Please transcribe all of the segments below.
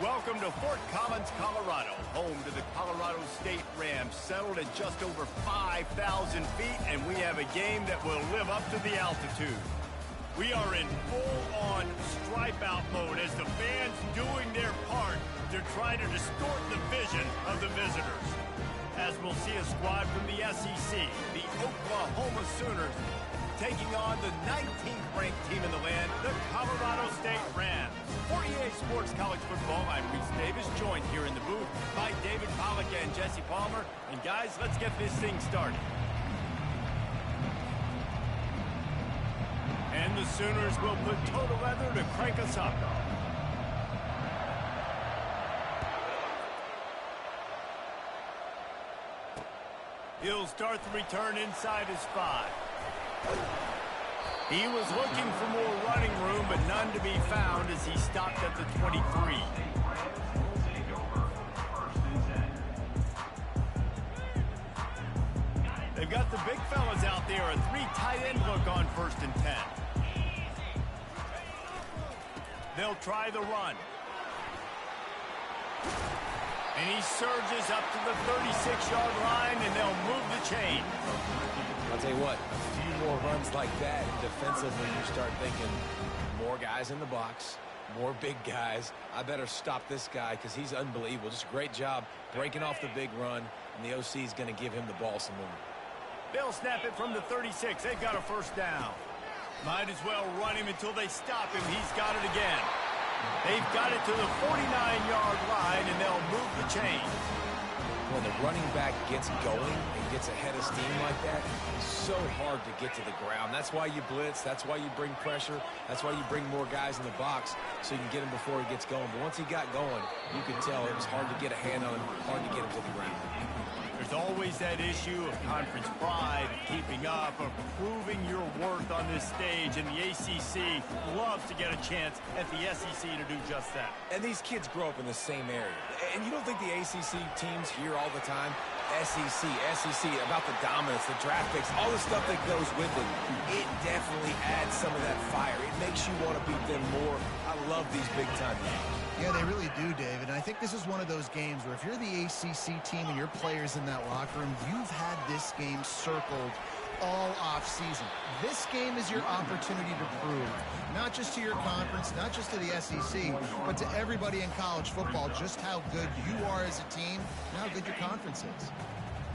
Welcome to Fort Collins, Colorado, home to the Colorado State Rams, settled at just over 5,000 feet, and we have a game that will live up to the altitude. We are in full-on stripe-out mode as the fans doing their part to try to distort the vision of the visitors. As we'll see a squad from the SEC, the Oklahoma Sooners, taking on the 19th ranked team in the land, the Colorado State Rams. For EA Sports College Football, I'm Reese Davis, joined here in the booth by David Pollack and Jesse Palmer. And guys, let's get this thing started. And the Sooners will put total leather to crank us up. He'll start the return inside his 5. He was looking for more running room, but none to be found as he stopped at the 23. They've got the big fellas out there, a 3 tight end look on 1st and 10. They'll try the run. And he surges up to the 36-yard line, and they'll move the chain. I'll tell you what, a few more runs like that defensively, you start thinking more guys in the box, more big guys. I better stop this guy because he's unbelievable. Just a great job breaking off the big run, and the OC is going to give him the ball some more. They'll snap it from the 36. They've got a 1st down. Might as well run him until they stop him. He's got it again. They've got it to the 49-yard line, and they'll move the chain. When the running back gets going and gets ahead of steam like that, it's so hard to get to the ground. That's why you blitz. That's why you bring pressure. That's why you bring more guys in the box so you can get him before he gets going. But once he got going, you could tell it was hard to get a hand on him, hard to get him to the ground. There's always that issue of conference pride, keeping up, of proving your worth on this stage, and the ACC loves to get a chance at the SEC to do just that. And these kids grow up in the same area. And you don't think the ACC teams hear all the time, SEC, about the dominance, the draft picks, all the stuff that goes with it. It definitely adds some of that fire. It makes you want to beat them more. I love these big-time games. Yeah, they really do, David. And I think this is one of those games where if you're the ACC team and your players in that locker room, you've had this game circled all off-season. This game is your opportunity to prove, not just to your conference, not just to the SEC, but to everybody in college football, just how good you are as a team and how good your conference is.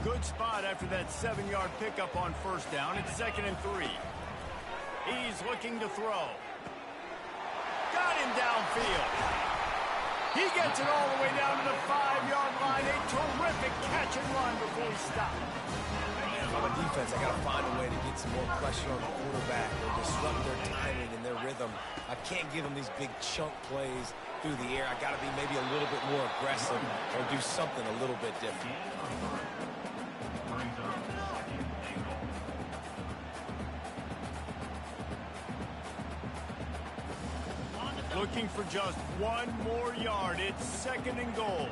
Good spot after that 7-yard pickup on 1st down. It's 2nd and 3. He's looking to throw. Got him downfield. He gets it all the way down to the 5-yard line. A terrific catch and run before he stopped. On the defense, I got to find a way to get some more pressure on the quarterback or disrupt their timing and their rhythm. I can't give them these big chunk plays through the air. I got to be maybe a little bit more aggressive or do something a little bit different. Looking for just 1 more yard. It's 2nd and goal.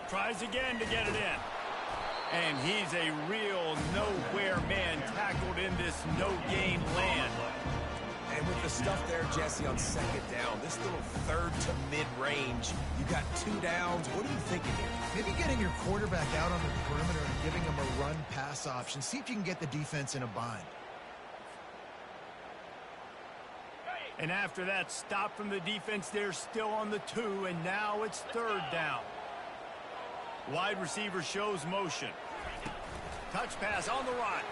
Tries again to get it in. And he's a real nowhere man tackled in this no-gain land. And with the stuff there, Jesse, on 2nd down, this little 3rd to mid-range, you got 2 downs. What are you thinking here? Maybe getting your quarterback out on the perimeter and giving him a run-pass option. See if you can get the defense in a bind. And after that stop from the defense, they're still on the 2, and now it's 3rd down. Wide receiver shows motion. Touch pass on the run.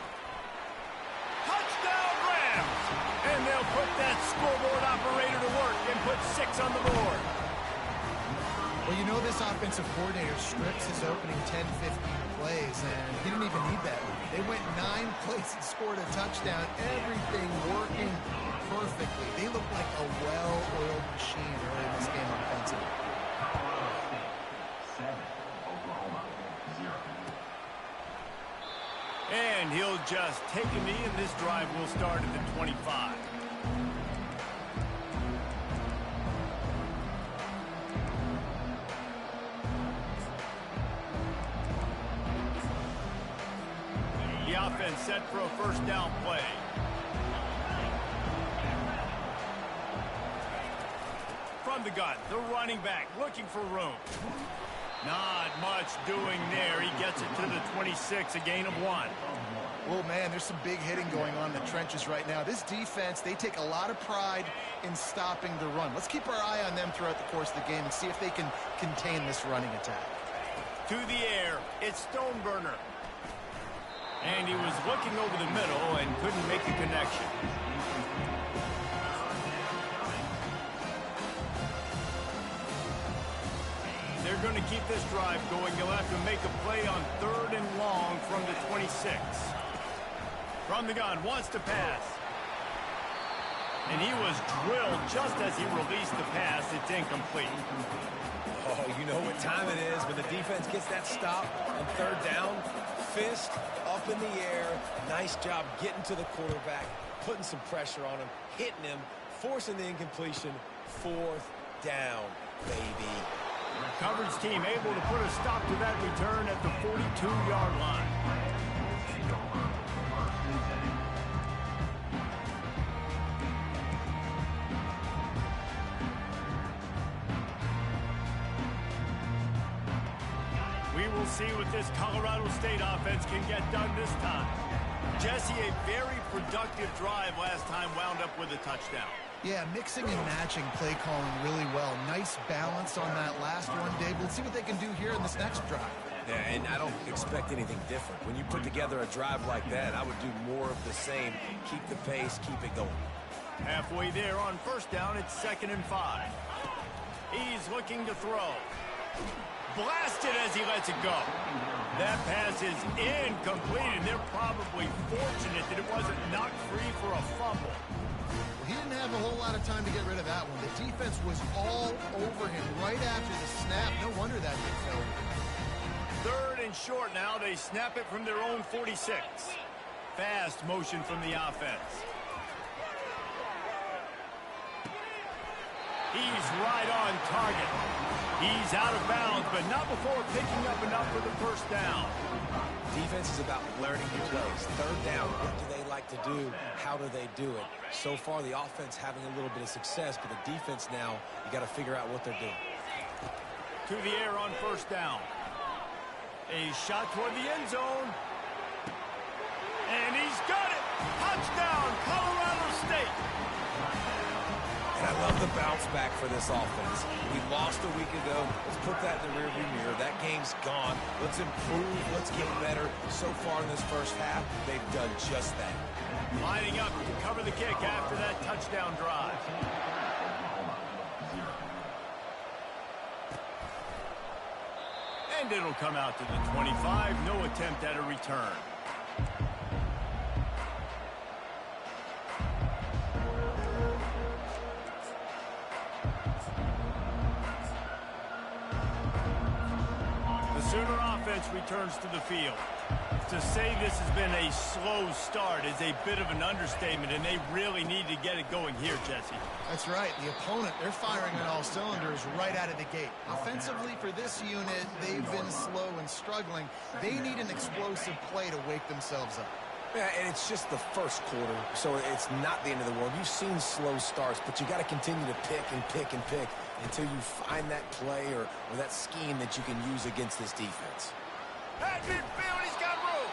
Touchdown Rams! And they'll put that scoreboard operator to work and put 6 on the board. Well, you know this offensive coordinator strips his opening 10, 15 plays, and he didn't even need that. They went 9 plays and scored a touchdown. Everything working perfectly. They look like a well-oiled machine early in this game offensively. And he'll just take a knee, and this drive will start at the 25. The offense set for a 1st down play. From the gun, the running back looking for room. Not much doing there. He gets it to the 26, a gain of 1. Oh, man, there's some big hitting going on in the trenches right now. This defense, they take a lot of pride in stopping the run. Let's keep our eye on them throughout the course of the game and see if they can contain this running attack. To the air, it's Stoneburner. And he was looking over the middle and couldn't make a connection. They're going to keep this drive going. They'll have to make a play on 3rd and long from the 26. From the gun, wants to pass. And he was drilled just as he released the pass. It's incomplete. Oh, you know what time it is when the defense gets that stop on 3rd down. Fist up in the air. Nice job getting to the quarterback, putting some pressure on him, hitting him, forcing the incompletion. 4th down, baby. Coverage team able to put a stop to that return at the 42-yard line. We will see what this Colorado State offense can get done this time. Jesse, a very productive drive last time wound up with a touchdown. Yeah, mixing and matching play calling really well. Nice balance on that last one, Dave. Let's see what they can do here in this next drive. Yeah, and I don't expect anything different. When you put together a drive like that, I would do more of the same. Keep the pace, keep it going. Halfway there on 1st down, it's 2nd and 5. He's looking to throw. Blasted as he lets it go. That pass is incomplete, and they're probably fortunate that it wasn't knocked free for a fumble. He didn't have a whole lot of time to get rid of that one. The defense was all over him right after the snap. No wonder that didn't fail. 3rd and short now. They snap it from their own 46. Fast motion from the offense. He's right on target. He's out of bounds, but not before picking up enough for the 1st down. Defense is about learning new plays. 3rd down, what do they like to do? How do they do it? So far, the offense having a little bit of success, but the defense now, you got to figure out what they're doing. To the air on 1st down. A shot toward the end zone. And he's got it! Touchdown, Colorado State! And I love the bounce back for this offense. We lost a week ago. Let's put that in the rearview mirror. That game's gone. Let's improve. Let's get better. So far in this 1st half, they've done just that. Lining up to cover the kick after that touchdown drive. And it'll come out to the 25. No attempt at a return. The Sooner offense returns to the field. To say this has been a slow start is a bit of an understatement, and they really need to get it going here, Jesse. That's right. The opponent, they're firing on all cylinders right out of the gate. Offensively, for this unit, they've been slow and struggling. They need an explosive play to wake themselves up. Yeah, and it's just the 1st quarter, so it's not the end of the world. You've seen slow starts, but you got to continue to pick and pick and pick until you find that play or that scheme that you can use against this defense. At midfield, he's got room.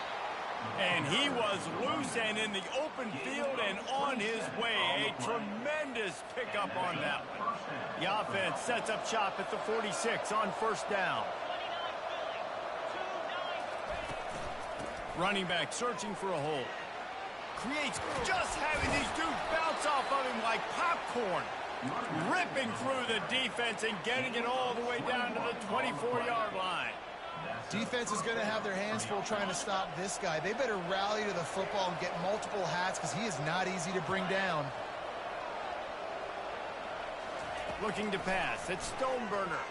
And he was loose and in the open field and on his way. A tremendous pickup on that one. The offense sets up shop at the 46 on 1st down. Running back searching for a hole. Creates just having these dudes bounce off of him like popcorn. Ripping through the defense and getting it all the way down to the 24-yard line. Defense is going to have their hands full trying to stop this guy. They better rally to the football and get multiple hats because he is not easy to bring down. Looking to pass. It's Stoneburner.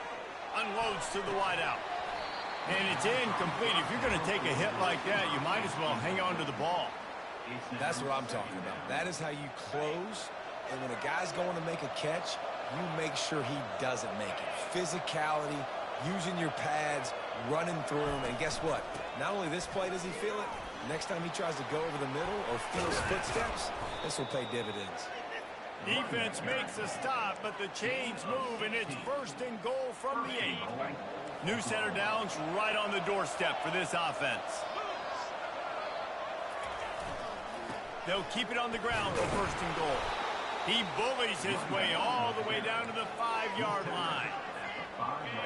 Unloads to the wideout. And it's incomplete. If you're going to take a hit like that, you might as well hang on to the ball. That's what I'm talking about. That is how you close. And when a guy's going to make a catch, you make sure he doesn't make it. Physicality, using your pads, running through him. And guess what? Not only this play does he feel it, next time he tries to go over the middle or feel his footsteps, this will pay dividends. Defense makes a stop, but the chains move, and it's first and goal from the 8. New center downs right on the doorstep for this offense. They'll keep it on the ground for first and goal. He bullies his way all the way down to the 5-yard line.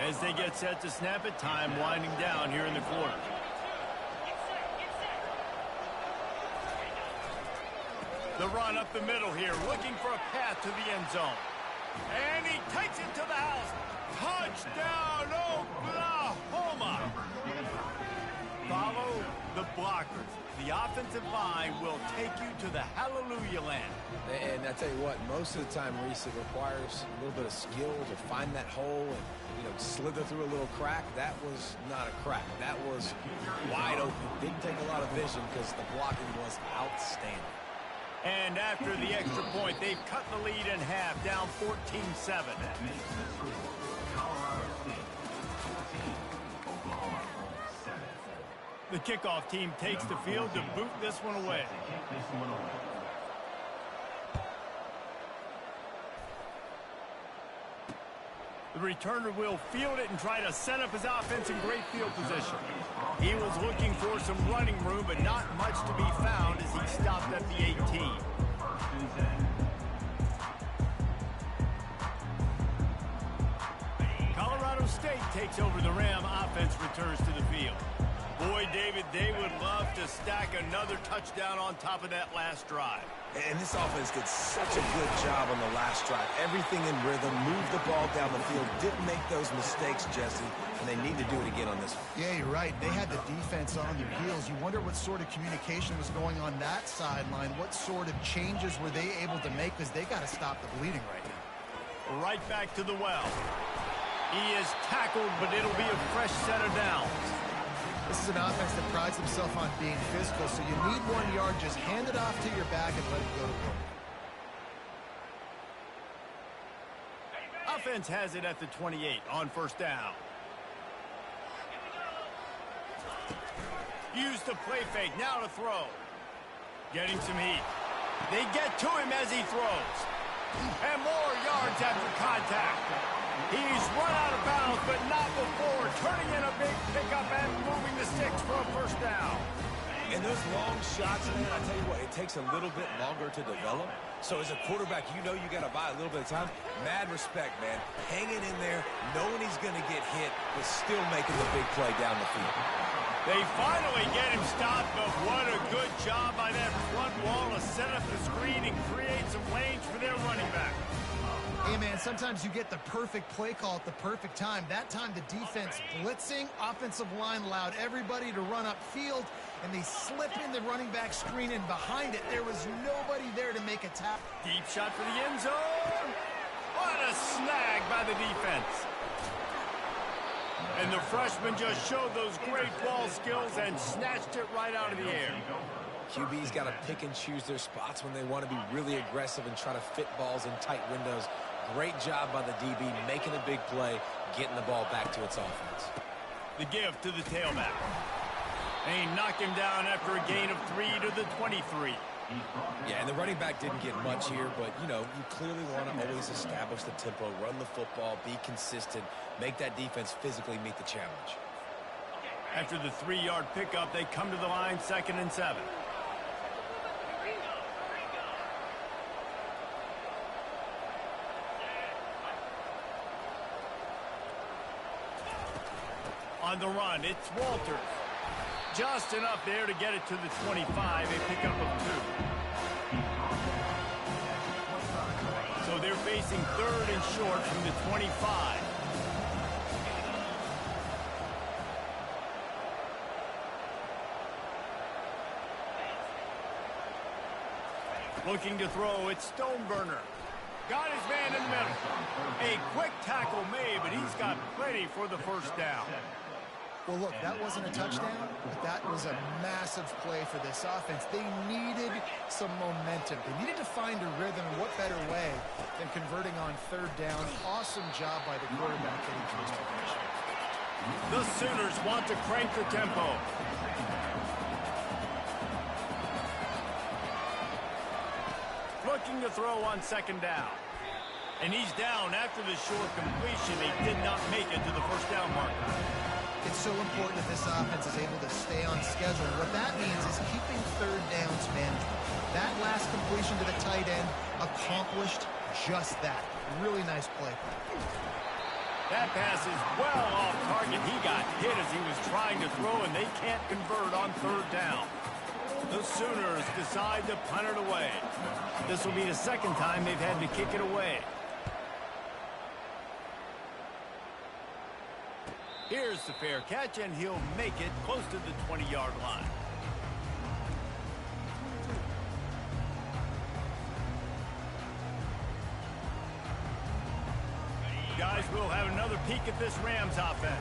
As they get set to snap it, time winding down here in the quarter. The run up the middle here, looking for a path to the end zone. And he takes it to the house. Touchdown, Oklahoma! Follow the blockers. The offensive line will take you to the hallelujah land. And I tell you what, most of the time, Reese, it requires a little bit of skill to find that hole and, slither through a little crack. That was not a crack. That was wide open. Didn't take a lot of vision because the blocking was outstanding. And after the extra point, they've cut the lead in half, down 14-7. The kickoff team takes the field to boot this one away. The returner will field it and try to set up his offense in great field position. He was looking for some running room, but not much to be found as he stopped at the 18. Colorado State takes over the Ram offense, returns to the field. Boy, David, they would love to stack another touchdown on top of that last drive. And this offense did such a good job on the last drive. Everything in rhythm, moved the ball down the field, didn't make those mistakes, Jesse, and they need to do it again on this one. Yeah, you're right. They had the defense on their heels. You wonder what sort of communication was going on that sideline. What sort of changes were they able to make, because they got to stop the bleeding right now. Right back to the well. He is tackled, but it'll be a fresh set of downs. This is an offense that prides himself on being physical, so you need 1 yard. Just hand it off to your back and let it go to work. Offense has it at the 28 on first down. Use the play fake, now to throw. Getting some heat. They get to him as he throws. And more yards after contact. He's run out of bounds, but not before turning in a big pickup and moving the sticks for a first down. And those long shots, man, I tell you what, it takes a little bit longer to develop. So as a quarterback, you got to buy a little bit of time. Mad respect, man. Hanging in there, knowing he's going to get hit, but still making the big play down the field. They finally get him stopped, but what a good job by that front wall to set up the screen and create some lanes for their running back. Hey, man, sometimes you get the perfect play call at the perfect time. That time the defense blitzing, offensive line allowed everybody to run upfield, and they slip in the running back screen, and behind it, there was nobody there to make a tap. Deep shot for the end zone. What a snag by the defense. And the freshman just showed those great ball skills and snatched it right out of the air. QB's got to pick and choose their spots when they want to be really aggressive and try to fit balls in tight windows. Great job by the DB, making a big play, getting the ball back to its offense. The give to the tailback. They knock him down after a gain of 3 to the 23. Yeah, and the running back didn't get much here, but, you clearly want to always establish the tempo, run the football, be consistent, make that defense physically meet the challenge. After the 3-yard pickup, they come to the line, 2nd and 7. On the run, it's Walters. Just enough there to get it to the 25, a pickup of 2. So they're facing 3rd and short from the 25. Looking to throw, it's Stoneburner. Got his man in the middle. A quick tackle made, but he's got plenty for the first down. Well, look, that wasn't a touchdown, but that was a massive play for this offense. They needed some momentum. They needed to find a rhythm, and what better way than converting on 3rd down. Awesome job by the quarterback getting to his position. The Sooners want to crank the tempo. looking to throw on second down. And he's down after the short completion. He did not make it to the first down marker. It's so important that this offense is able to stay on schedule. What that means is keeping third downs manageable. That last completion to the tight end accomplished just that. Really nice play. That pass is well off target. He got hit as he was trying to throw, and they can't convert on third down. The Sooners decide to punt it away. This will be the second time they've had to kick it away. Here's the fair catch, and he'll make it close to the 20-yard line. Guys, we'll have another peek at this Rams offense.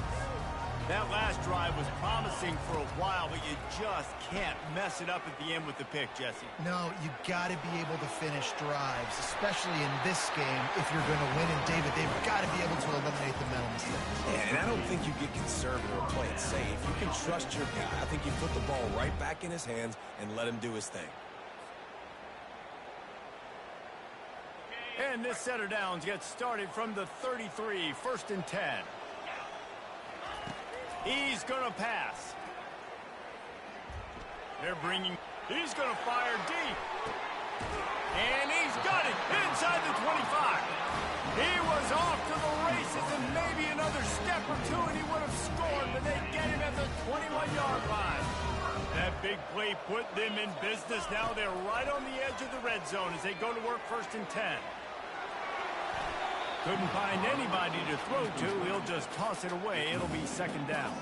That last drive was promising for a while, but you just can't mess it up at the end with the pick, Jesse. No, you got to be able to finish drives, especially in this game if you're going to win. And, David, they've got to be able to eliminate the mental mistakes. Yeah, and I don't think you get conservative or play it safe. You can trust your guy. I think you put the ball right back in his hands and let him do his thing. And this set of downs gets started from the 33, 1st and 10. He's going to pass. He's going to fire deep. And he's got it inside the 25. He was off to the races, and maybe another step or two and he would have scored, but they get him at the 21-yard line. That big play put them in business. Now they're right on the edge of the red zone as they go to work 1st and 10. Couldn't find anybody to throw to. He'll just toss it away. It'll be second down.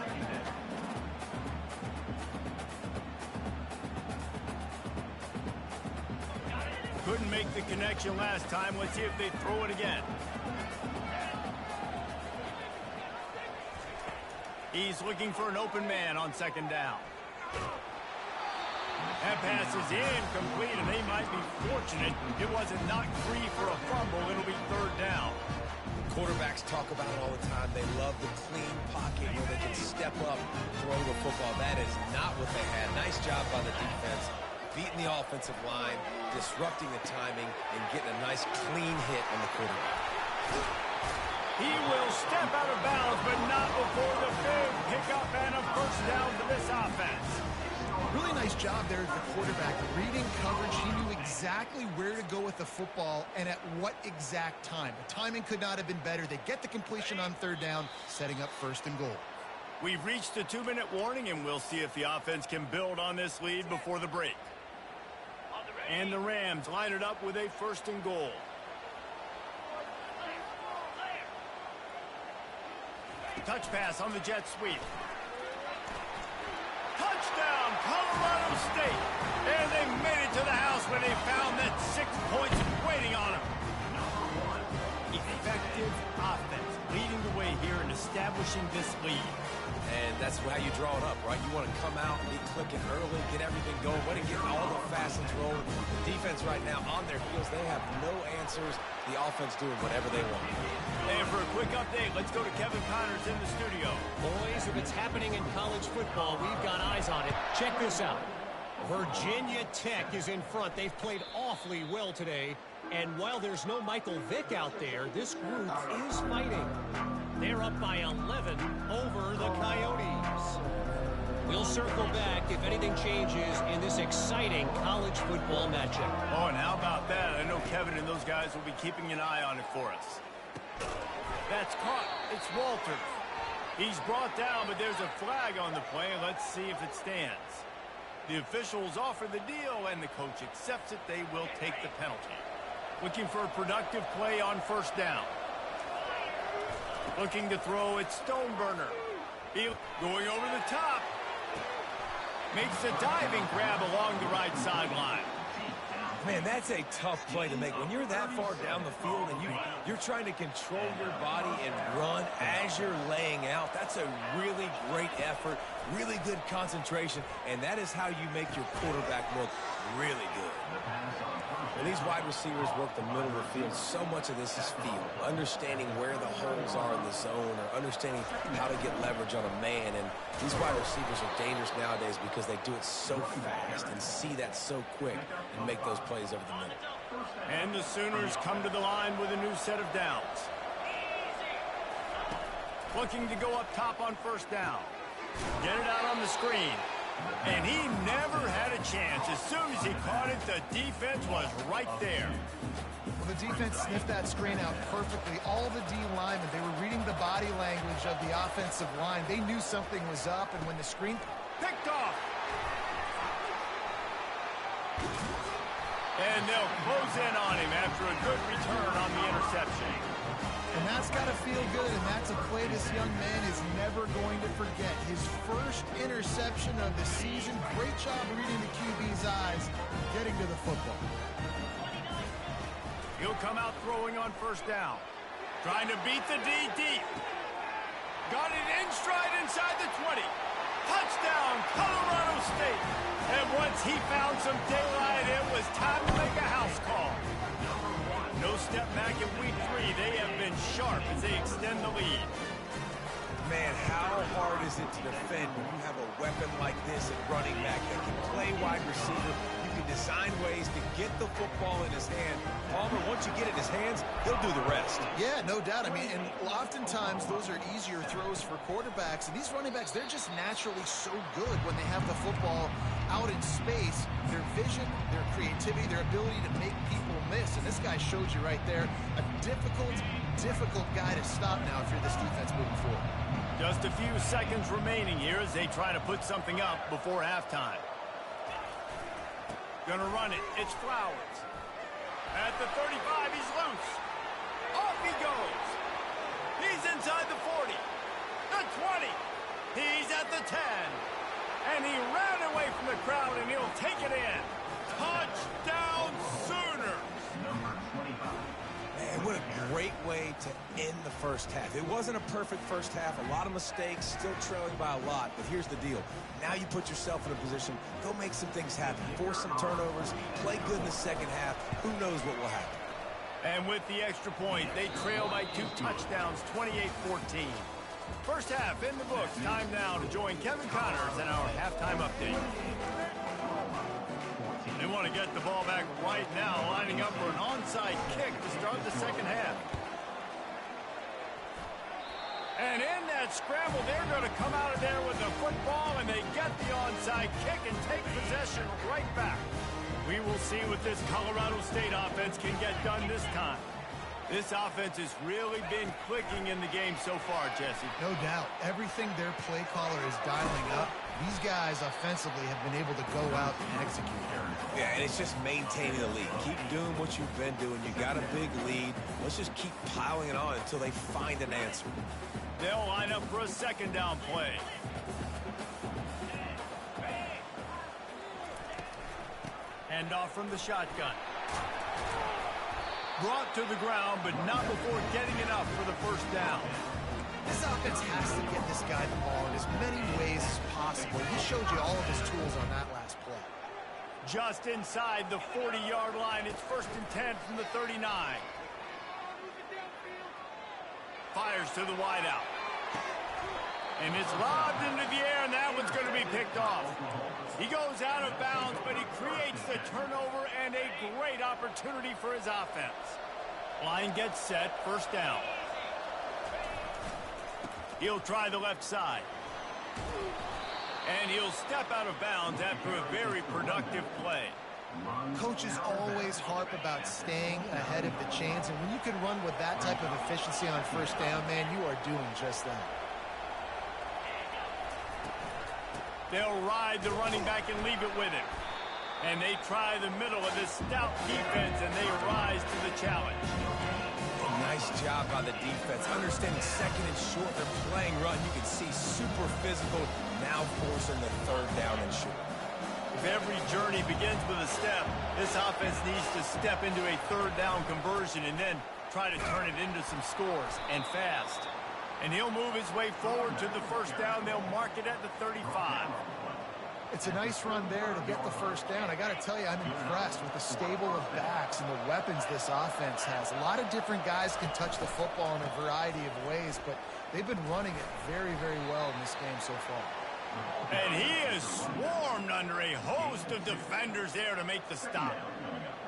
Couldn't make the connection last time. Let's see if they throw it again. He's looking for an open man on second down. That pass is incomplete, and they might be fortunate it wasn't knocked free for a fumble. It'll be third down. Quarterbacks talk about it all the time. They love the clean pocket where they can step up, throw the football. That is not what they had. Nice job by the defense, beating the offensive line, disrupting the timing, and getting a nice clean hit on the quarterback. He will step out of bounds, but not before the big pickup and a first down for this offense. Really nice job there as the quarterback. Reading coverage, he knew exactly where to go with the football and at what exact time. The timing could not have been better. They get the completion on third down, setting up 1st and goal. We've reached the 2-minute warning, and we'll see if the offense can build on this lead before the break. And the Rams line it up with a 1st and goal. Touch pass on the jet sweep. Touchdown, Colorado State. And they made it to the house when they found that 6 points waiting on them. Effective offense leading the way here in establishing this lead. And that's how you draw it up, right? You want to come out and be clicking early, get everything going, want to get all the facets rolling. The defense right now on their heels, they have no answers. The offense doing whatever they want. And for a quick update, let's go to Kevin Connors in the studio. Boys, if it's happening in college football, we've got eyes on it. Check this out. Virginia Tech is in front. They've played awfully well today. And while there's no Michael Vick out there, this group is fighting. They're up by 11 over the Coyotes. We'll circle back if anything changes in this exciting college football matchup. Oh, and how about that? I know Kevin and those guys will be keeping an eye on it for us. That's caught. It's Walters. He's brought down, but there's a flag on the play. Let's see if it stands. The officials offer the deal, and the coach accepts it. They will take the penalty. Looking for a productive play on 1st down. Looking to throw, it's Stoneburner. Going over the top. Makes a diving grab along the right sideline. Man, that's a tough play to make. When you're that far down the field and you're trying to control your body and run as you're laying out, that's a really great effort, really good concentration, and that is how you make your quarterback look really good. When these wide receivers work the middle of the field, so much of this is feel, understanding where the holes are in the zone or understanding how to get leverage on a man. And these wide receivers are dangerous nowadays because they do it so fast and see that so quick and make those plays over the middle. And the Sooners come to the line with a new set of downs. Looking to go up top on first down. Get it out on the screen. And he never had a chance. As soon as he caught it, the defense was right there. Well, the defense sniffed that screen out perfectly. All the D linemen, they were reading the body language of the offensive line. They knew something was up, and when the screen... Picked off. And they'll close in on him after a good return on the interception. And that's got to feel good, and that's a play this young man is never going to forget. His first interception of the season. Great job reading the QB's eyes, getting to the football. He'll come out throwing on first down. Trying to beat the D deep. Got it in stride inside the 20. Touchdown, Colorado State. And once he found some daylight, it was time to make a house call. No step back in week 3. They have been sharp as they extend the lead. Man, how hard is it to defend when you have a weapon like this at running back that can play wide receiver? You can design ways to get the football in his hand. Palmer, once you get it in his hands, he'll do the rest. Yeah, no doubt. I mean, and oftentimes those are easier throws for quarterbacks. And these running backs, they're just naturally so good when they have the football out in space. Their vision, their creativity, their ability to make people miss. And this guy showed you right there a difficult guy to stop now if you're this defense moving forward. Just a few seconds remaining here as they try to put something up before halftime. Gonna run it. It's Flowers. At the 35, he's loose. Off he goes. He's inside the 40. The 20. He's at the 10. And he ran away from the crowd, and he'll take it in. Touchdown, Sooners! Man, what a great way to end the first half. It wasn't a perfect first half. A lot of mistakes, still trailing by a lot. But here's the deal. Now you put yourself in a position, go make some things happen. Force some turnovers, play good in the second half. Who knows what will happen? And with the extra point, they trail by 2 touchdowns, 28-14. First half in the books. Time now to join Kevin Connors in our halftime update. They want to get the ball back right now, lining up for an onside kick to start the second half. And in that scramble, they're going to come out of there with the football, and they get the onside kick and take possession right back. We will see what this Colorado State offense can get done this time. This offense has really been clicking in the game so far, Jesse. No doubt. Everything their play caller is dialing up, these guys offensively have been able to go out and execute here. Yeah, and it's just maintaining the lead. Keep doing what you've been doing. You got a big lead. Let's just keep piling it on until they find an answer. They'll line up for a second down play. Hand off from the shotgun. Brought to the ground, but not before getting it up for the first down. This offense has to get this guy the ball in as many ways as possible. He showed you all of his tools on that last play. Just inside the 40-yard line. It's 1st and 10 from the 39. Fires to the wideout. And it's lobbed into the air, and that one's going to be picked off. He goes out of bounds, but he creates the turnover and a great opportunity for his offense. Line gets set, first down. He'll try the left side. And he'll step out of bounds after a very productive play. Coaches always harp about staying ahead of the chains, and when you can run with that type of efficiency on first down, man, you are doing just that. They'll ride the running back and leave it with him. And they try the middle of this stout defense, and they rise to the challenge. Nice job by the defense. Understanding second and short, they're playing run. You can see super physical, now forcing the third down and short. If every journey begins with a step, this offense needs to step into a third down conversion and then try to turn it into some scores, and fast. And he'll move his way forward to the first down. They'll mark it at the 35. It's a nice run there to get the first down. I got to tell you, I'm impressed with the stable of backs and the weapons this offense has. A lot of different guys can touch the football in a variety of ways, but they've been running it very, very well in this game so far. And he is swarmed under a host of defenders there to make the stop.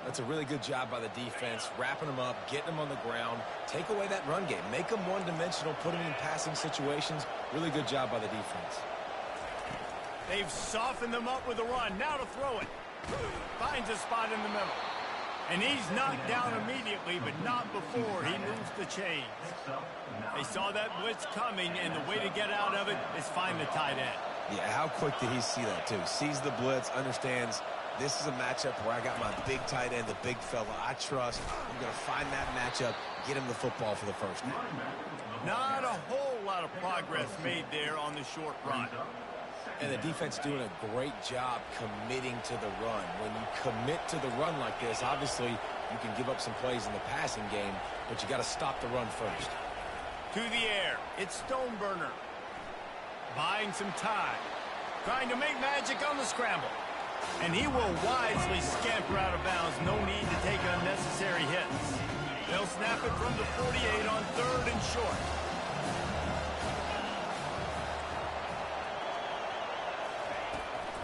That's a really good job by the defense, wrapping them up, getting them on the ground, take away that run game, make them one-dimensional, put them in passing situations. Really good job by the defense. They've softened them up with a run. Now to throw it. Finds a spot in the middle. And he's knocked down immediately, but not before he moves the chains. They saw that blitz coming, and the way to get out of it is find the tight end. Yeah, how quick did he see that, too? Sees the blitz, understands this is a matchup where I got my big tight end, the big fella I trust. I'm going to find that matchup, get him the football for the first down. Not a whole lot of progress made there on the short run. And the defense doing a great job committing to the run. When you commit to the run like this, obviously you can give up some plays in the passing game, but you got to stop the run first. To the air, it's Stoneburner. Buying some time. Trying to make magic on the scramble. And he will wisely scamper out of bounds. No need to take unnecessary hits. They'll snap it from the 48 on 3rd and short.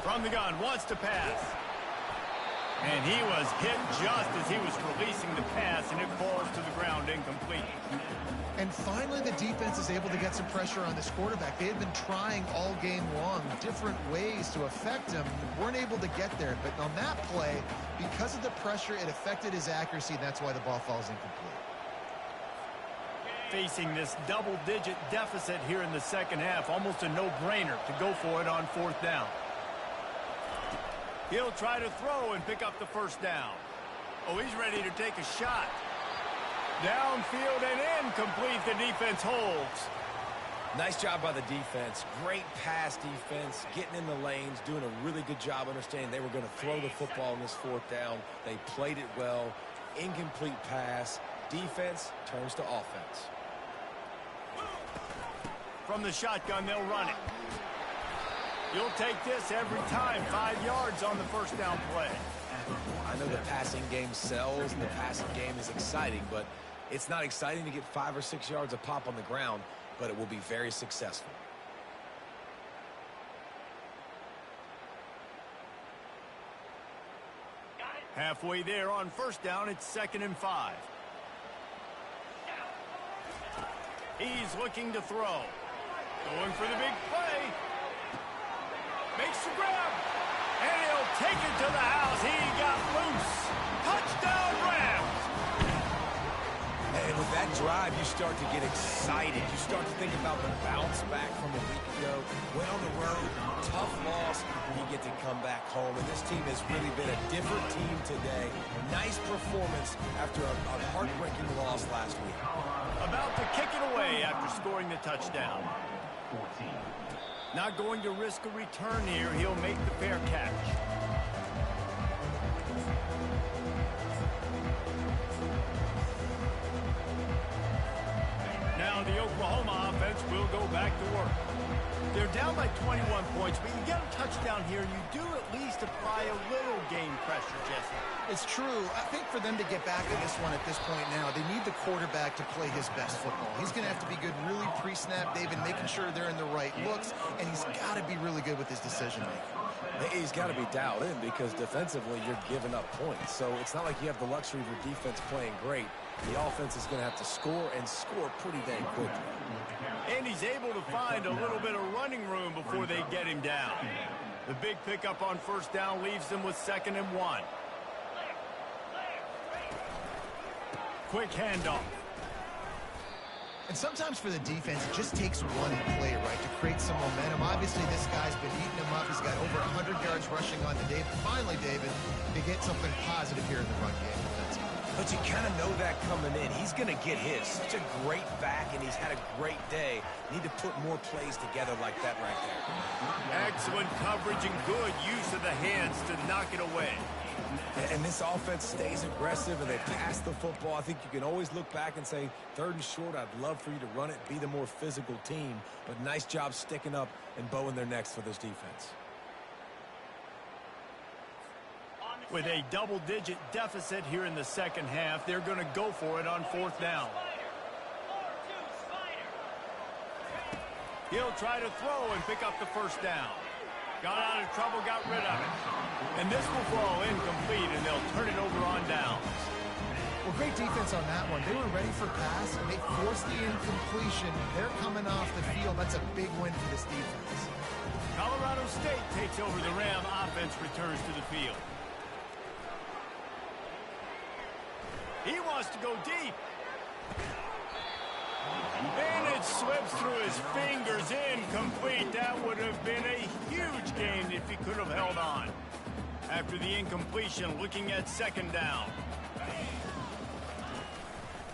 From the gun, wants to pass. And he was hit just as he was releasing the pass, and it falls to the ground incomplete. And finally, the defense is able to get some pressure on this quarterback. They had been trying all game long different ways to affect him. Weren't able to get there. But on that play, because of the pressure, it affected his accuracy, and that's why the ball falls incomplete. Facing this double-digit deficit here in the second half, almost a no-brainer to go for it on 4th down. He'll try to throw and pick up the first down. Oh, he's ready to take a shot. Downfield and incomplete. The defense holds. Nice job by the defense. Great pass defense, getting in the lanes, doing a really good job understanding they were going to throw the football on this 4th down. They played it well. Incomplete pass. Defense turns to offense. From the shotgun, they'll run it. You'll take this every time. 5 yards on the first down play. I know the passing game sells and the passing game is exciting, but it's not exciting to get 5 or 6 yards a pop on the ground, but it will be very successful. Halfway there on first down, it's 2nd and 5. He's looking to throw. Going for the big play. Makes the grab. And he'll take it to the house. He got loose. Touchdown Rams. And with that drive, you start to get excited. You start to think about the bounce back from a week ago. Went on the road, tough loss. You get to come back home. And this team has really been a different team today. Nice performance after a heartbreaking loss last week. About to kick it away after scoring the touchdown. Not going to risk a return here. He'll make the fair catch. Now the Oklahoma offense will go back to work. They're down by 21 points, but you get a touchdown here, you do at least apply a little game pressure, Jesse. It's true. I think for them to get back in this one at this point now, they need the quarterback to play his best football. He's going to have to be good really pre-snap, David, making sure they're in the right looks, and he's got to be really good with his decision-making. He's got to be dialed in because defensively you're giving up points. So it's not like you have the luxury of your defense playing great. The offense is going to have to score and score pretty dang quickly. And he's able to find a little bit of running room before they get him down. The big pickup on first down leaves them with 2nd and 1. Quick handoff. And sometimes for the defense, it just takes one play, right, to create some momentum. Obviously, this guy's been eating him up. He's got over 100 yards rushing on the day. But finally, David, they get something positive here in the run game defensively. But you kind of know that coming in. He's going to get his. Such a great back, and he's had a great day. Need to put more plays together like that right there. Excellent coverage and good use of the hands to knock it away. And this offense stays aggressive, and they pass the football. I think you can always look back and say, 3rd and short, I'd love for you to run it, be the more physical team. But nice job sticking up and bowing their necks for this defense. With a double-digit deficit here in the second half, they're going to go for it on 4th down. He'll try to throw and pick up the first down. Got out of trouble, got rid of it. And this will fall incomplete, and they'll turn it over on downs. Well, great defense on that one. They were ready for pass, and they forced the incompletion. They're coming off the field. That's a big win for this defense. Colorado State takes over. The Ram offense returns to the field. He wants to go deep. And it slips through his fingers, incomplete. That would have been a huge gain if he could have held on. After the incompletion, looking at second down.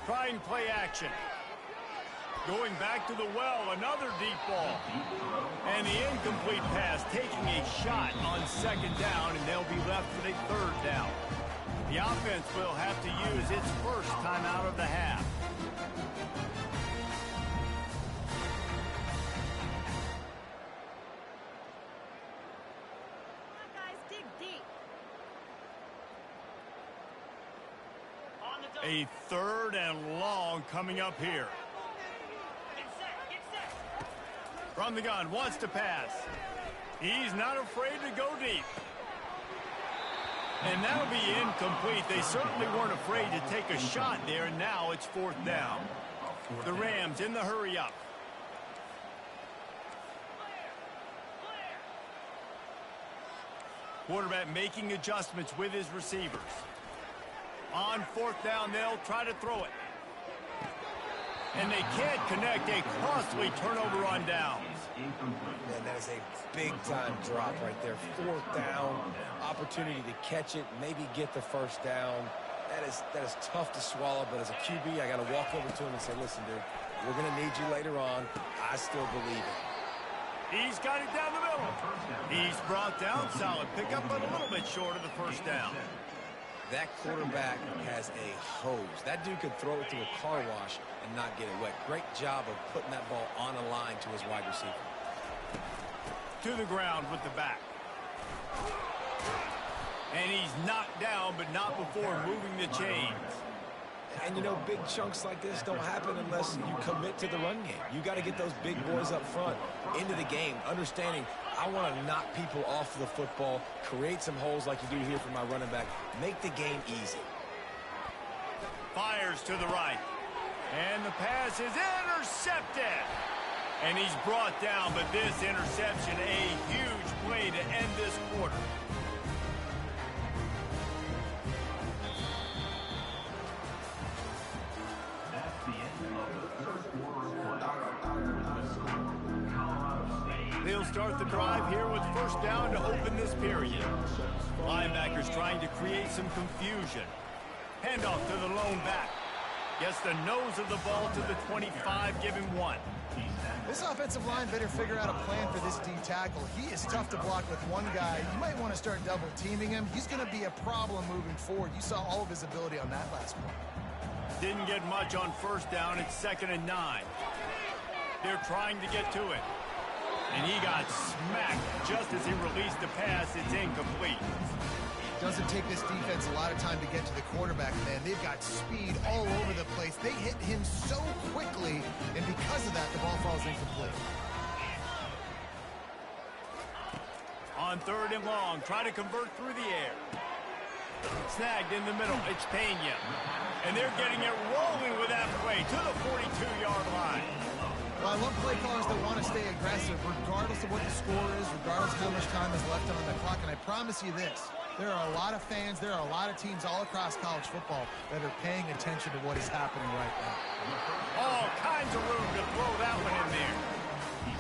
Trying play action. Going back to the well, another deep ball. And the incomplete pass, taking a shot on second down, and they'll be left with a third down. The offense will have to use its first time out of the half. A third and long coming up here. From the gun, wants to pass. He's not afraid to go deep. And that'll be incomplete. They certainly weren't afraid to take a shot there, and now it's fourth down. The Rams in the hurry up. Quarterback making adjustments with his receivers. On fourth down, they'll try to throw it. And they can't connect. A costly turnover on downs. Man, that is a big-time drop right there. Fourth down, opportunity to catch it, maybe get the first down. That is tough to swallow, but as a QB, I got to walk over to him and say, listen, dude, we're going to need you later on. I still believe it. He's got it down the middle. He's brought down solid. Pick up but a little bit short of the first down. That quarterback has a hose. That dude could throw it through a car wash and not get it wet. Great job of putting that ball on a line to his wide receiver. To the ground with the back. And he's knocked down, but not before moving the chains. And, you know, big chunks like this don't happen unless you commit to the run game. You got to get those big boys up front into the game, understanding I want to knock people off the football, create some holes like you do here for my running back, make the game easy. Fires to the right. And the pass is intercepted. And he's brought down, but this interception, a huge play to end this quarter. They'll start the drive here with first down to open this period. Linebackers trying to create some confusion. Handoff to the lone back. Gets the nose of the ball to the 25, give him one. This offensive line better figure out a plan for this D tackle. He is tough to block with one guy. You might want to start double teaming him. He's going to be a problem moving forward. You saw all of his ability on that last one. Didn't get much on first down. It's 2nd and 9. They're trying to get to it. And he got smacked just as he released the pass. It's incomplete. Doesn't take this defense a lot of time to get to the quarterback, man. They've got speed all over the place. They hit him so quickly, and because of that, the ball falls incomplete. On 3rd and long, try to convert through the air. Snagged in the middle. It's Pena. And they're getting it rolling with that play to the 42-yard line. Well, I love play callers that want to stay aggressive, regardless of what the score is, regardless of how much time is left on the clock. And I promise you this, there are a lot of fans, there are a lot of teams all across college football that are paying attention to what is happening right now. All kinds of room to throw that one in there.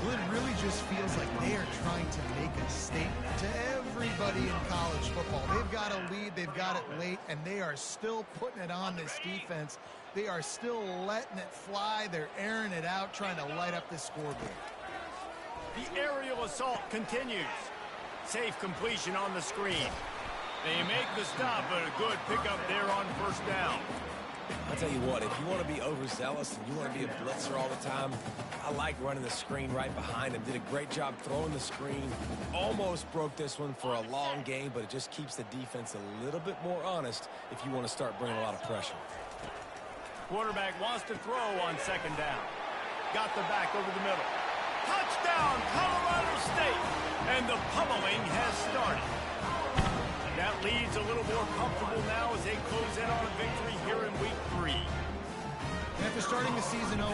Well, it really just feels like they are trying to make a statement to everybody in college football. They've got a lead, they've got it late, and they are still putting it on this defense. They are still letting it fly. They're airing it out, trying to light up this scoreboard. The aerial assault continues. Safe completion on the screen. They make the stop, but a good pickup there on first down. I'll tell you what, if you want to be overzealous and you want to be a blitzer all the time, I like running the screen right behind him. Did a great job throwing the screen. Almost broke this one for a long game, but it just keeps the defense a little bit more honest if you want to start bringing a lot of pressure. Quarterback wants to throw on 2nd down. Got the back over the middle. Touchdown, Colorado State. And the pummeling has started. That leads a little more comfortable now as they close in on a victory here in week 3. After starting the season 0-1,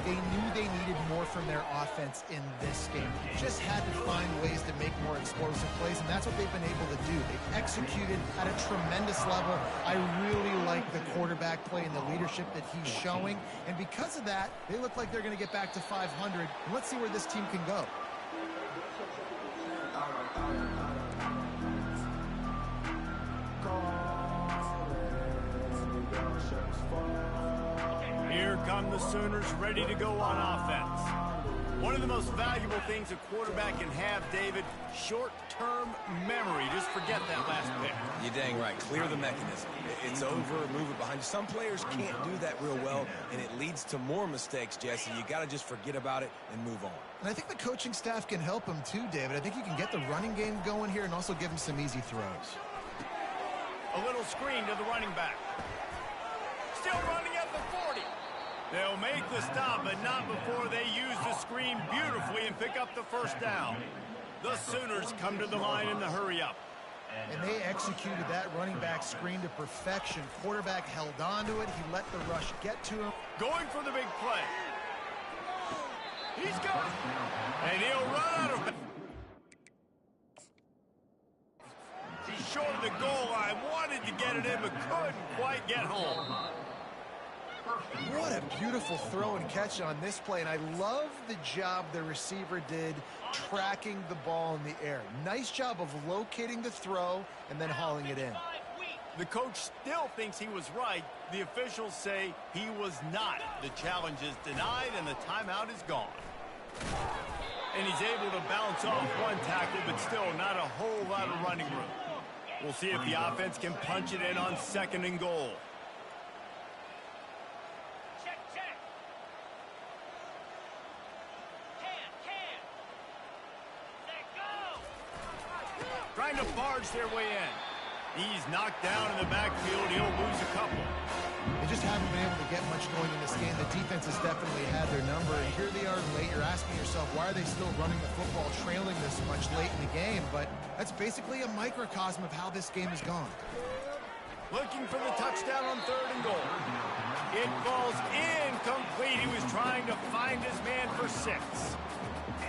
they knew they needed more from their offense in this game. Just had to find ways to make more explosive plays, and that's what they've been able to do. They've executed at a tremendous level. I really like the quarterback play and the leadership that he's showing, and because of that, they look like they're going to get back to 500. And let's see where this team can go. Here come the Sooners ready to go on offense. One of the most valuable things a quarterback can have, David, short-term memory. Just forget that last pick. You're dang right. Clear the mechanism. It's over, move it behind you. Some players can't do that real well, and it leads to more mistakes, Jesse. You got to just forget about it and move on. And I think the coaching staff can help him too, David. I think you can get the running game going here and also give him some easy throws. A little screen to the running back. Still running at the 40. They'll make the stop, but not before they use the screen beautifully and pick up the first down. The Sooners come to the line in the hurry-up. And they executed that running back screen to perfection. Quarterback held on to it. He let the rush get to him. Going for the big play. He's going. And he'll run out of... He's short of the goal line. Wanted to get it in, but couldn't quite get home. What a beautiful throw and catch on this play, and I love the job the receiver did tracking the ball in the air. Nice job of locating the throw and then hauling it in. The coach still thinks he was right. The officials say he was not. The challenge is denied, and the timeout is gone. And he's able to bounce off one tackle, but still not a whole lot of running room. We'll see if the offense can punch it in on 2nd and goal. Trying to barge their way in. He's knocked down in the backfield. He'll lose a couple. They just haven't been able to get much going in this game. The defense has definitely had their number, and here they are late. You're asking yourself, why are they still running the football, trailing this much late in the game? But that's basically a microcosm of how this game has gone. Looking for the touchdown on 3rd and goal. It falls incomplete. He was trying to find his man for 6.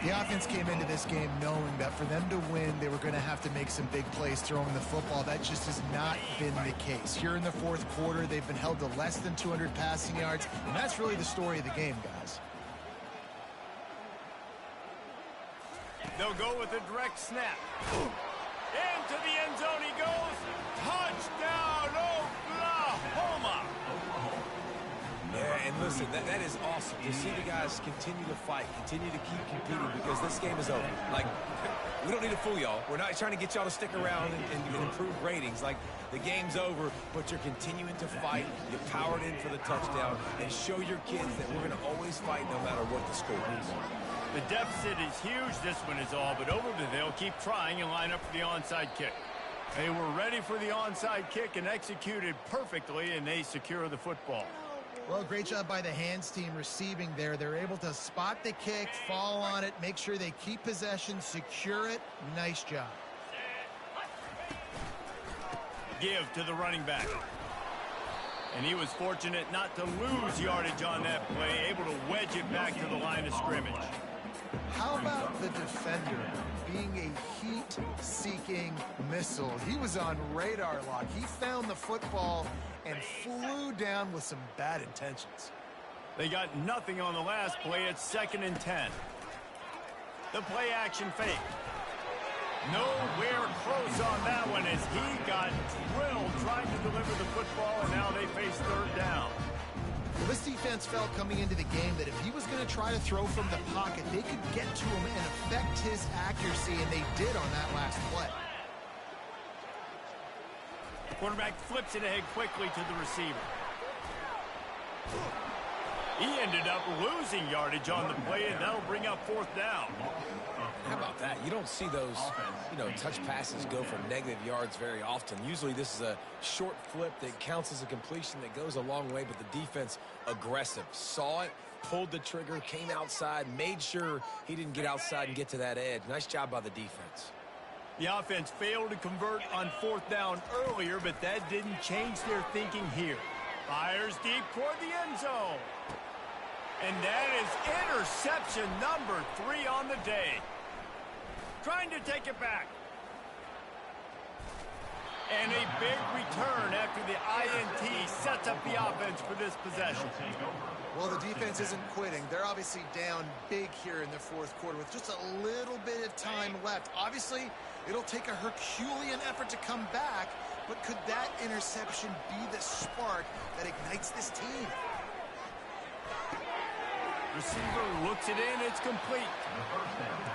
The offense came into this game knowing that for them to win, they were going to have to make some big plays throwing the football. That just has not been the case. Here in the 4th quarter, they've been held to less than 200 passing yards, and that's really the story of the game, guys. They'll go with a direct snap. Into the end zone he goes. Touchdown, Oklahoma! Yeah, and listen, that is awesome to see the guys continue to fight, continue to keep competing, because this game is over. Like, we don't need to fool y'all. We're not trying to get y'all to stick around and improve ratings. Like, the game's over, but you're continuing to fight. You powered in for the touchdown, and show your kids that we're going to always fight no matter what the score is. The deficit is huge. This one is all but over, but they'll keep trying and line up for the onside kick. They were ready for the onside kick and executed perfectly, and they secure the football. Well, great job by the hands team receiving there. They're able to spot the kick, fall on it, make sure they keep possession, secure it. Nice job. Give to the running back. And he was fortunate not to lose yardage on that play, able to wedge it back to the line of scrimmage. How about the defender being a heat-seeking missile? He was on radar lock. He found the football and flew down with some bad intentions. They got nothing on the last play. It's 2nd and 10. The play action fake. Nowhere close on that one as he got drilled trying to deliver the football, and now they face 3rd down. Well, this defense felt coming into the game that if he was going to try to throw from the pocket, they could get to him and affect his accuracy, and they did on that last play. Quarterback flips it ahead quickly to the receiver. He ended up losing yardage on the play, and that'll bring up 4th down. How about that? You don't see those, touch passes go for negative yards very often. Usually this is a short flip that counts as a completion that goes a long way, but the defense aggressive. Saw it, pulled the trigger, came outside, made sure he didn't get outside and get to that edge. Nice job by the defense. The offense failed to convert on 4th down earlier, but that didn't change their thinking here. Fires deep toward the end zone. And that is interception number 3 on the day. Trying to take it back. And a big return after the INT sets up the offense for this possession. Well, the defense isn't quitting. They're obviously down big here in the 4th quarter with just a little bit of time left. Obviously, it'll take a Herculean effort to come back, but could that interception be the spark that ignites this team? Receiver looks it in, it's complete.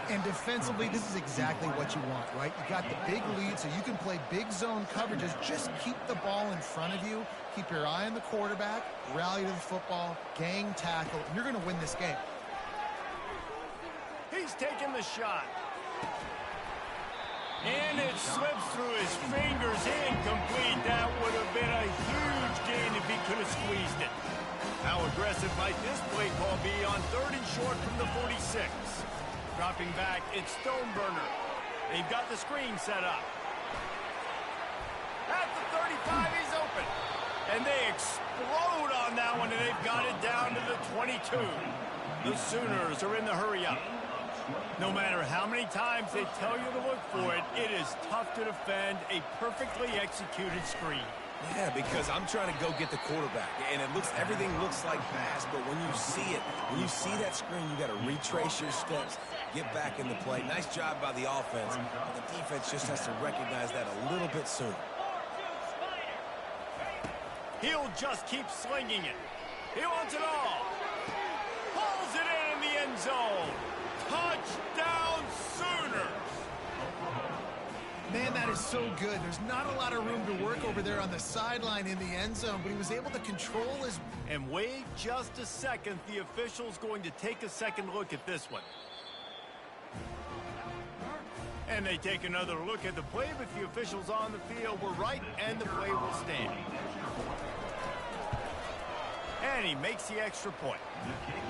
And defensively, this is exactly what you want, right? You got the big lead, so you can play big zone coverages. Just keep the ball in front of you. Keep your eye on the quarterback, rally to the football, gang tackle, and you're going to win this game. He's taking the shot. And it slips through his fingers, incomplete. That would have been a huge gain if he could have squeezed it. How aggressive might this play call be on 3rd and short from the 46? Dropping back, it's Stoneburner. They've got the screen set up. At the 35, he's open. And they explode on that one, and they've got it down to the 22. The Sooners are in the hurry-up. No matter how many times they tell you to look for it, it is tough to defend a perfectly executed screen. Yeah, because I'm trying to go get the quarterback, and everything looks like pass, but when you see it, when you see that screen, you got to retrace your steps, get back in the play. Nice job by the offense, but the defense just has to recognize that a little bit sooner. He'll just keep slinging it. He wants it all. Pulls it in the end zone. Touchdown, Sooners! Man, that is so good. There's not a lot of room to work over there on the sideline in the end zone, but he was able to control his... And wait just a second. The official's going to take a second look at this one. And they take another look at the play, but the officials on the field were right, and the play will stand. And he makes the extra point.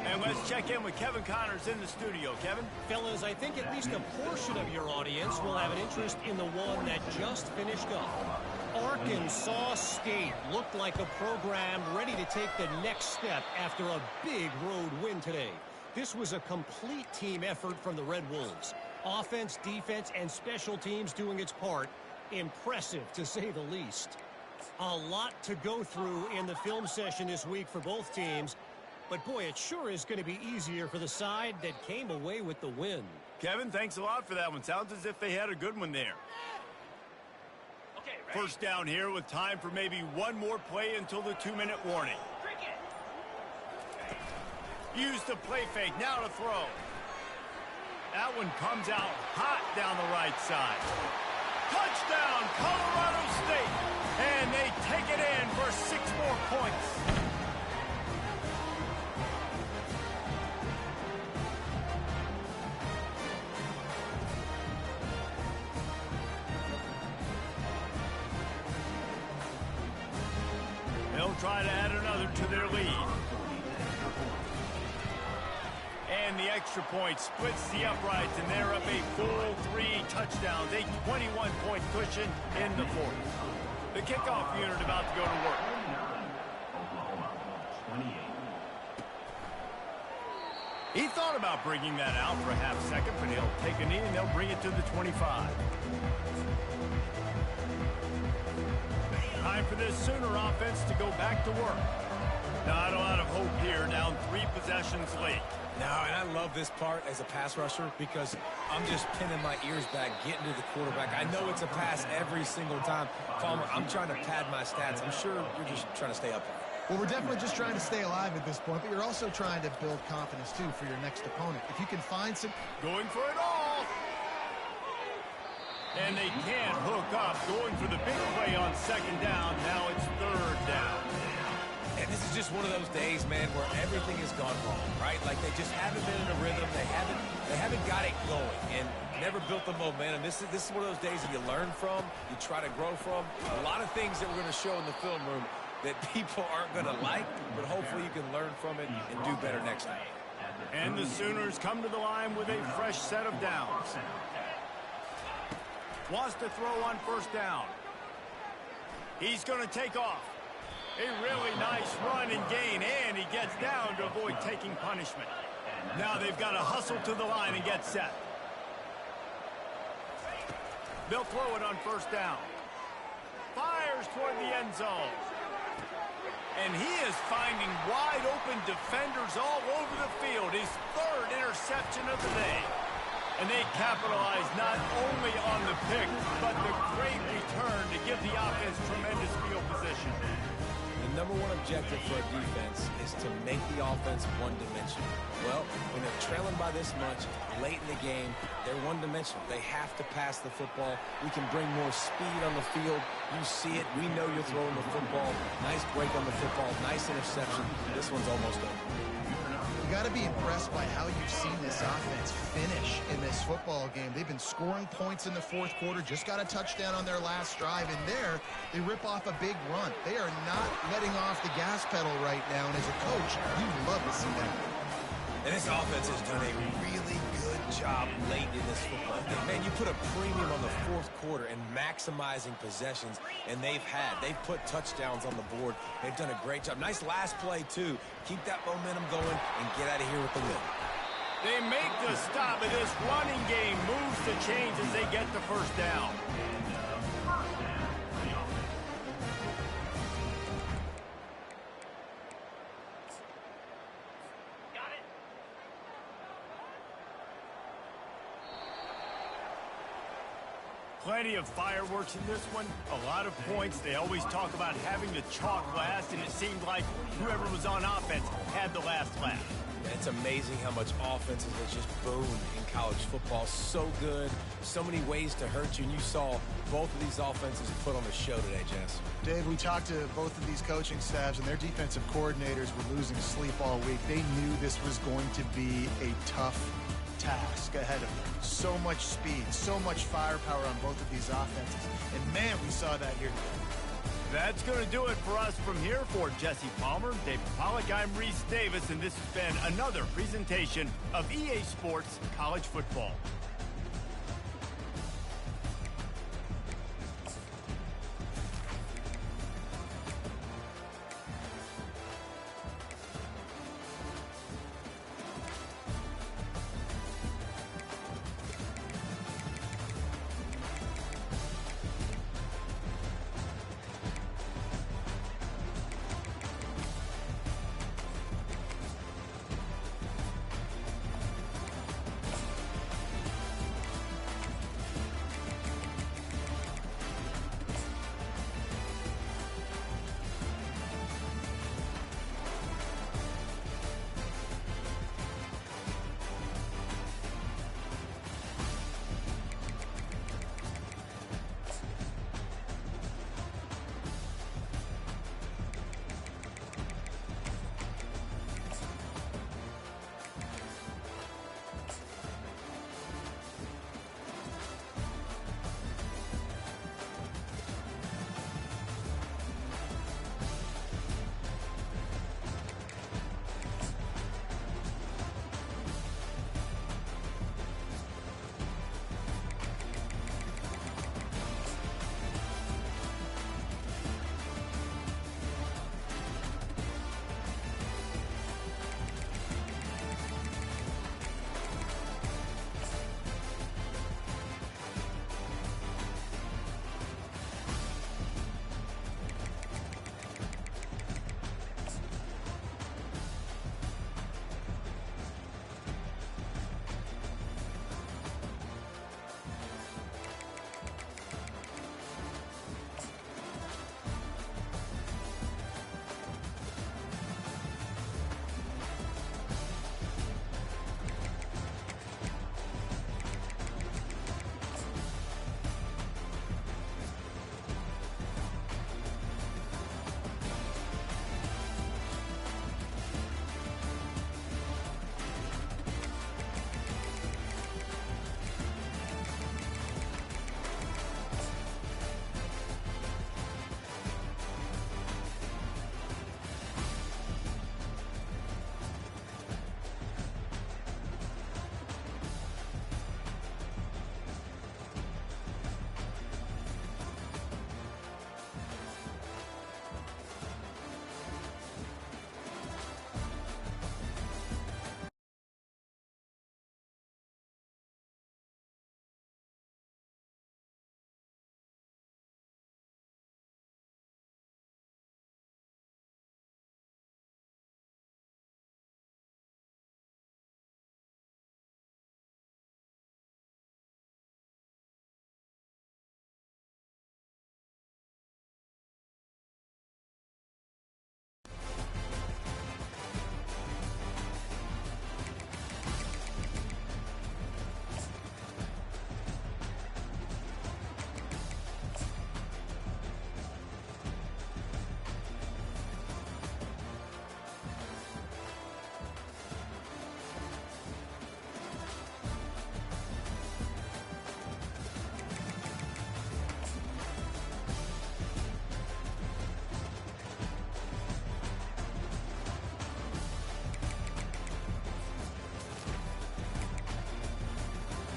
And let's check in with Kevin Connors in the studio. Kevin? Fellas, I think at least a portion of your audience will have an interest in the one that just finished up. Arkansas State looked like a program ready to take the next step after a big road win today. This was a complete team effort from the Red Wolves. Offense, defense, and special teams doing its part. Impressive, to say the least. A lot to go through in the film session this week for both teams. But, boy, it sure is going to be easier for the side that came away with the win. Kevin, thanks a lot for that one. Sounds as if they had a good one there. Okay, first down here with time for maybe one more play until the 2-minute warning. Use the play fake. Now to throw. That one comes out hot down the right side. Touchdown, Colorado State. And they take it in for 6 more points. They'll try to add another to their lead. And the extra point splits the uprights, and they're up a full 3 touchdowns, a 21-point cushion in the 4th. The kickoff unit about to go to work. He thought about bringing that out for a half second, but he'll take a knee and they'll bring it to the 25. Time for this Sooner offense to go back to work. Not a lot of hope here, down 3 possessions late. Now, and I love this part as a pass rusher because I'm just pinning my ears back, getting to the quarterback. I know it's a pass every single time. Palmer, I'm trying to pad my stats. I'm sure you're just trying to stay up. Well, we're definitely just trying to stay alive at this point, but you're also trying to build confidence, too, for your next opponent. If you can find some... Going for it all. And they can't hook up. Going for the big play on 2nd down. Now it's 3rd down. And this is just one of those days, man, where everything has gone wrong, right? Like they just haven't been in a rhythm. They haven't got it going and never built the momentum. This is one of those days that you learn from, you try to grow from. A lot of things that we're going to show in the film room that people aren't going to like, but hopefully you can learn from it and do better next time. And the Sooners come to the line with a fresh set of downs. Wants to throw on first down. He's going to take off. A really nice run and gain, and he gets down to avoid taking punishment. Now they've got to hustle to the line and get set. They'll throw it on first down. Fires toward the end zone. And he is finding wide open defenders all over the field. His third interception of the day. And they capitalize not only on the pick, but the great return to give the offense tremendous field position. The number one objective for a defense is to make the offense one-dimensional. Well, when they're trailing by this much late in the game, they're one-dimensional. They have to pass the football. We can bring more speed on the field. You see it. We know you're throwing the football. Nice break on the football. Nice interception. This one's almost over. You got to be impressed by how you've seen this offense finish in this football game. They've been scoring points in the fourth quarter, just got a touchdown on their last drive, and there they rip off a big run. They are not letting off the gas pedal right now, and as a coach, you love to see that. And this offense has done a really good job late in this football game. Man, you put a premium on the fourth quarter and maximizing possessions, and they've put touchdowns on the board. They've done a great job. Nice last play, too. Keep that momentum going and get out of here with the win. They make the stop, and this running game moves the chains as they get the first down. Plenty of fireworks in this one. A lot of points. They always talk about having the chalk last, and it seemed like whoever was on offense had the last laugh. It's amazing how much offenses have just boomed in college football. So good. So many ways to hurt you. And you saw both of these offenses put on a show today, Jess. Dave, we talked to both of these coaching staffs, and their defensive coordinators were losing sleep all week. They knew this was going to be a tough task ahead of them. So much speed, so much firepower on both of these offenses. And, man, we saw that here today. That's going to do it for us from here. For Jesse Palmer, David Pollack, I'm Reese Davis, and this has been another presentation of EA Sports College Football.